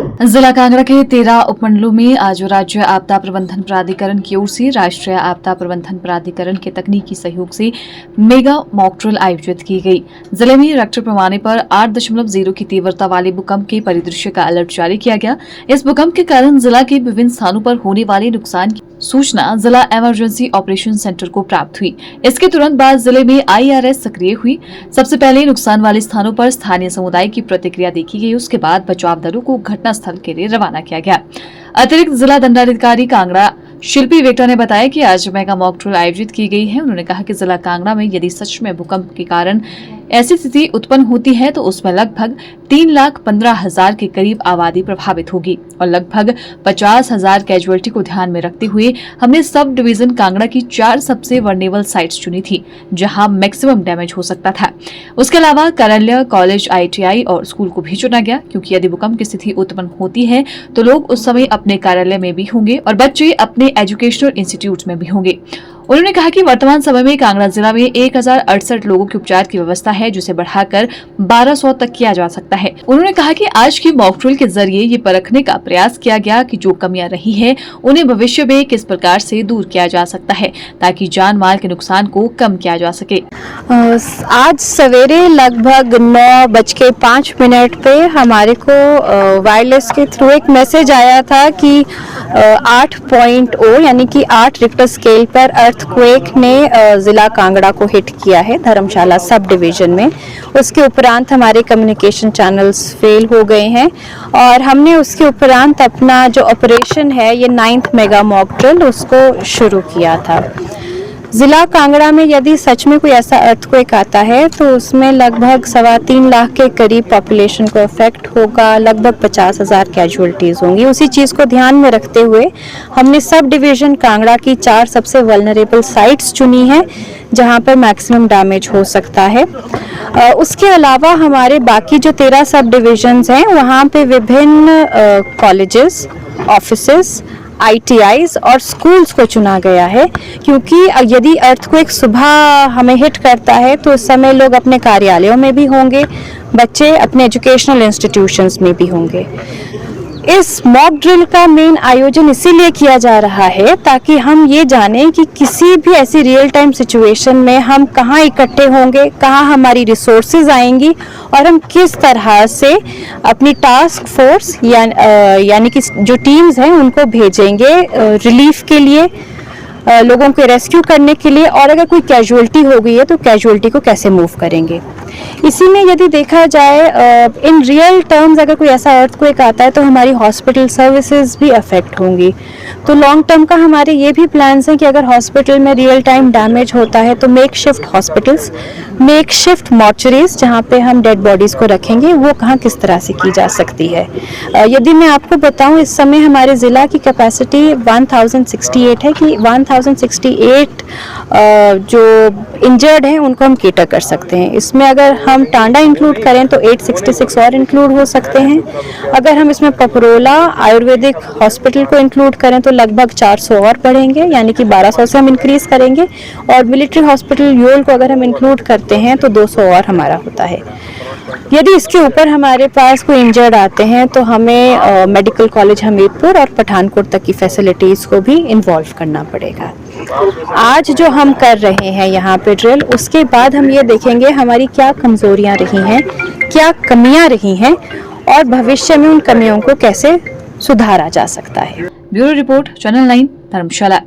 जिला कांगड़ा के 13 उपमंडलों में आज राज्य आपदा प्रबंधन प्राधिकरण की ओर से राष्ट्रीय आपदा प्रबंधन प्राधिकरण के तकनीकी सहयोग से मेगा मॉक ड्रिल आयोजित की गई। जिले में रिक्टर पैमाने पर 8.0 की तीव्रता वाले भूकंप के परिदृश्य का अलर्ट जारी किया गया। इस भूकंप के कारण जिला के विभिन्न स्थानों पर होने वाले नुकसान की सूचना जिला इमरजेंसी ऑपरेशन सेंटर को प्राप्त हुई। इसके तुरंत बाद जिले में IRS सक्रिय हुई। सबसे पहले नुकसान वाले स्थानों पर स्थानीय समुदाय की प्रतिक्रिया देखी गई। उसके बाद बचाव दलों को घटनास्थल के लिए रवाना किया गया। अतिरिक्त जिला दंडाधिकारी कांगड़ा शिल्पी वेक्टर ने बताया कि आज मेगा मॉक ड्रिल आयोजित की गई है। उन्होंने कहा कि जिला कांगड़ा में यदि सच में भूकंप के कारण ऐसी स्थिति उत्पन्न होती है तो उसमें लगभग 3,15,000 के करीब आबादी प्रभावित होगी और लगभग 50,000 कैजुअलिटी को ध्यान में रखते हुए हमने सब डिवीजन कांगड़ा की 4 सबसे वर्नेबल साइट्स चुनी थी जहां मैक्सिमम डैमेज हो सकता था। उसके अलावा कार्यालय, कॉलेज, ITI और स्कूल को भी चुना गया क्योंकि यदि भूकंप की स्थिति उत्पन्न होती है तो लोग उस समय अपने कार्यालय में भी होंगे और बच्चे अपने एजुकेशनल इंस्टीट्यूट में भी होंगे। उन्होंने कहा कि वर्तमान समय में कांगड़ा जिला में 1068 लोगों के उपचार की व्यवस्था है जिसे बढ़ाकर 1200 तक किया जा सकता है। उन्होंने कहा कि आज की मॉक ड्रिल के जरिए ये परखने का प्रयास किया गया कि जो कमियां रही है उन्हें भविष्य में किस प्रकार से दूर किया जा सकता है ताकि जान माल के नुकसान को कम किया जा सके। आज सवेरे लगभग 9:05 पे हमारे को वायरलेस के थ्रू एक मैसेज आया था कि 8.0 यानी कि 8 रिक्टर स्केल पर अर्थक्वेक ने जिला कांगड़ा को हिट किया है धर्मशाला सब डिवीजन में। उसके उपरांत हमारे कम्युनिकेशन चैनल्स फेल हो गए हैं और हमने उसके उपरांत अपना जो ऑपरेशन है ये 9th मेगा मॉक ड्रिल उसको शुरू किया था। जिला कांगड़ा में यदि सच में कोई ऐसा अर्थक्वेक आता है तो उसमें लगभग 3.25 लाख के करीब पॉपुलेशन को इफेक्ट होगा, लगभग 50,000 कैजुअलिटीज होंगी। उसी चीज़ को ध्यान में रखते हुए हमने सब डिवीजन कांगड़ा की 4 सबसे वल्नरेबल साइट्स चुनी हैं जहां पर मैक्सिमम डैमेज हो सकता है। उसके अलावा हमारे बाकी जो 13 सब डिविजन्स हैं वहां पे विभिन्न कॉलेजेस, ऑफिसेस, ITIs और स्कूल्स को चुना गया है क्योंकि यदि अर्थक्वेक सुबह हमें हिट करता है तो उस समय लोग अपने कार्यालयों में भी होंगे, बच्चे अपने एजुकेशनल इंस्टीट्यूशंस में भी होंगे। इस मॉक ड्रिल का मेन आयोजन इसीलिए किया जा रहा है ताकि हम ये जानें कि किसी भी ऐसी रियल टाइम सिचुएशन में हम कहाँ इकट्ठे होंगे, कहाँ हमारी रिसोर्सेज आएंगी और हम किस तरह से अपनी टास्क फोर्स यानी कि जो टीम्स हैं उनको भेजेंगे रिलीफ के लिए, लोगों को रेस्क्यू करने के लिए, और अगर कोई कैजुअलिटी हो गई है तो कैजुअलिटी को कैसे मूव करेंगे। इसी में यदि देखा जाए इन रियल टर्म्स अगर कोई ऐसा अर्थक्वेक आता है तो हमारी हॉस्पिटल सर्विसेज भी अफेक्ट होंगी। तो लॉन्ग टर्म का हमारे ये भी प्लान्स हैं कि अगर हॉस्पिटल में रियल टाइम डैमेज होता है तो makeshift hospitals, makeshift mortuaries जहाँ पे हम डेड बॉडीज़ को रखेंगे वो कहाँ किस तरह से की जा सकती है। यदि मैं आपको बताऊँ इस समय हमारे ज़िला की कैपेसिटी 1068 है कि 1068 जो इंजर्ड हैं उनको हम केटर कर सकते हैं। इसमें अगर हम टांडा इंक्लूड करें तो 866 और इंक्लूड हो सकते हैं। अगर हम इसमें पपरोला आयुर्वेदिक हॉस्पिटल को इंक्लूड करें तो लगभग 400 और बढ़ेंगे यानी कि 1200 से हम इंक्रीज करेंगे, और मिलिट्री हॉस्पिटल योल को अगर हम इंक्लूड करते हैं तो 200 और हमारा होता है। यदि इसके ऊपर हमारे पास कोई इंजर्ड आते हैं तो हमें मेडिकल कॉलेज हमीरपुर और पठानकोट तक की फैसिलिटीज़ को भी इन्वॉल्व करना पड़ेगा। आज जो हम कर रहे हैं यहाँ पे ड्रिल, उसके बाद हम ये देखेंगे हमारी क्या कमजोरियाँ रही हैं, क्या कमियाँ रही हैं और भविष्य में उन कमियों को कैसे सुधारा जा सकता है। ब्यूरो रिपोर्ट, चैनल 9, धर्मशाला।